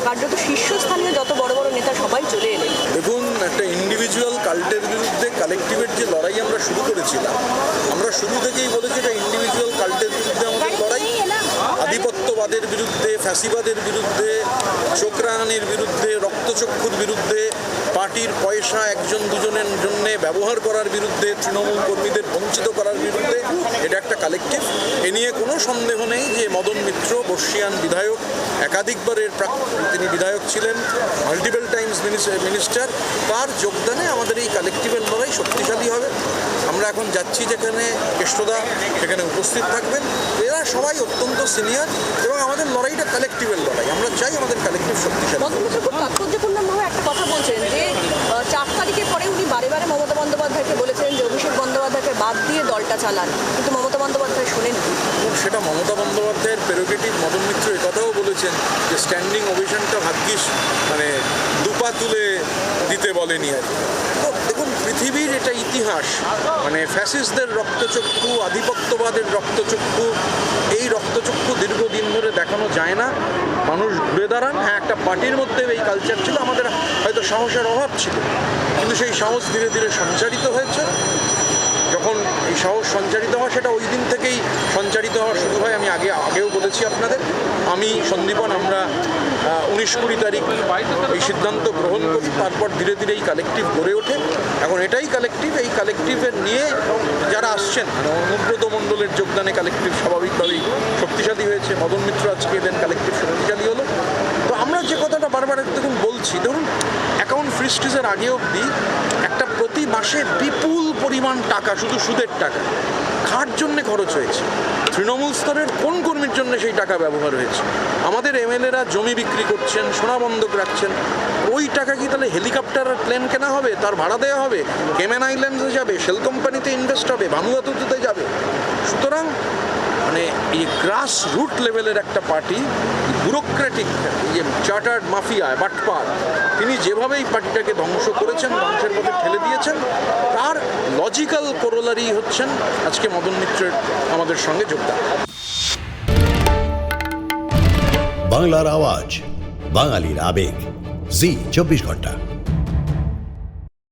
কার্যত শীর্ষস্থানীয় যত বড় বড় নেতা সবাই চলে এলেন। দেখুন, একটা ইন্ডিভিজুয়াল কাল্টের বিরুদ্ধে কালেকটিভের যে লড়াই আমরা শুরু করেছিলাম, আমরা শুরু থেকেই বলেছি এটা ইন্ডিভিজুয়াল কাল্টের বিরুদ্ধে আমাদের লড়াই, আধিপত্যবাদের বিরুদ্ধে, ফ্যাসিবাদের বিরুদ্ধে, চোখরাঙানির বিরুদ্ধে, রক্তচক্ষুর বিরুদ্ধে, পার্টির পয়সা একজন দুজনের জন্য ব্যবহার করার বিরুদ্ধে, তৃণমূল কর্মীদের বঞ্চিত করার বিরুদ্ধে। এটা একটা কালেকটিভ। এ নিয়ে কোনো সন্দেহ নেই যে মদন মিত্র বর্ষিয়ান বিধায়ক, একাধিকবারের তিনি বিধায়ক ছিলেন, মাল্টিপল টাইমস মিনিস্টার, তার যোগদানে আমাদের এই কালেকটিভের লড়াই শক্তিশালী হবে। আমরা এখন যাচ্ছি যেখানে কেষ্টদা সেখানে উপস্থিত থাকবেন। এরা সবাই অত্যন্ত সিনিয়র এবং আমাদের লড়াইটা কালেকটিভের লড়াই। আমরা চাই আমাদের কালেকটিভ শক্তিশালী। মদন মিত্র খুব তাৎপর্যপূর্ণভাবে একটা কথা বলছেন যে 4 তারিখের পরে উনি বারে বারে মমতা বন্দ্যোপাধ্যায়কে বলেছেন যে অভিষেক বন্দ্যোপাধ্যায়কে বাদ দিয়ে দলটা চালান, কিন্তু মমতা বন্দ্যোপাধ্যায় শোনেন। সেটা মমতা বন্দ্যোপাধ্যায়ের প্রেরোগেটিভ। মদন মিত্র একথাও বলেছেন যে স্ট্যান্ডিং ওভেশনটা ভাগ্যিস দুপা তুলে দিতে বলেনি আর কি। তো দেখুন, পৃথিবীর এটা ইতিহাস, ফ্যাসিস্টদের রক্তচক্ষু, আধিপত্যবাদের রক্তচক্ষু, এই রক্তচক্ষু দীর্ঘদিন ধরে দেখানো যায় না। মানুষ ঘুরে দাঁড়ান। হ্যাঁ, একটা পার্টির মধ্যে এই কালচার ছিল, আমাদের হয়তো সাহসের অভাব ছিল, কিন্তু সেই সাহস ধীরে ধীরে সঞ্চারিত হয়েছে। যখন এই সাহস সঞ্চারিত হয়, সেটা ওই দিন থেকেই সঞ্চারিত হওয়া শুরু হয়। আমি আগেও বলেছি আপনাদের, আমি সন্দীপন আমরা 19-20 তারিখ এই সিদ্ধান্ত গ্রহণ করি, তারপর ধীরে ধীরে এই কালেকটিভ গড়ে ওঠে। এখন এটাই কালেকটিভ। এই কালেকটিভের নিয়ে যারা আসছেন, অনুব্রত মণ্ডলের যোগদানে কালেকটিভ স্বাভাবিকভাবেই শক্তিশালী হয়েছে। মদন মিত্র আজকে এলেন, কালেকটিভ শক্তিশালী হলো। তো আমরা যে কথাটা বারবার দেখুন বলছি, ধরুন অ্যাকাউন্ট ফ্রিস্টিজের আগে অবধি একটা প্রতি মাসে বিপুল পরিমাণ টাকা, শুধু সুদের টাকা কার জন্যে খরচ হয়েছে? তৃণমূল স্তরের কোন কর্মীর জন্য সেই টাকা ব্যবহার হয়েছে? আমাদের এমএলএরা জমি বিক্রি করছেন, সোনা বন্ধক রাখছেন। ওই টাকা কি তাহলে হেলিকপ্টার আর প্লেন কেনা হবে, তার ভাড়া দেওয়া হবে, কেমেন আইল্যান্ডসে যাবে, শেল কোম্পানিতে ইনভেস্ট হবে, ভানুয়াতুতে যাবে? সুতরাং এই গ্রাস রুট লেভেলের একটা পার্টি, ব্যুরোক্রেটিক যে চার্টার্ড মাফিয়া বাটপার, তিনি যেভাবে এই পার্টিটাকে ধ্বংস করেছেন, ধ্বংসের পথে ঠেলে দিয়েছেন, তার লজিক্যাল কোরোলারি হচ্ছেন আজকে মদন মিত্রের আমাদের সঙ্গে যোগদান। বাংলার আওয়াজ, বাঙালির আবেগ, জি 24 ঘন্টা।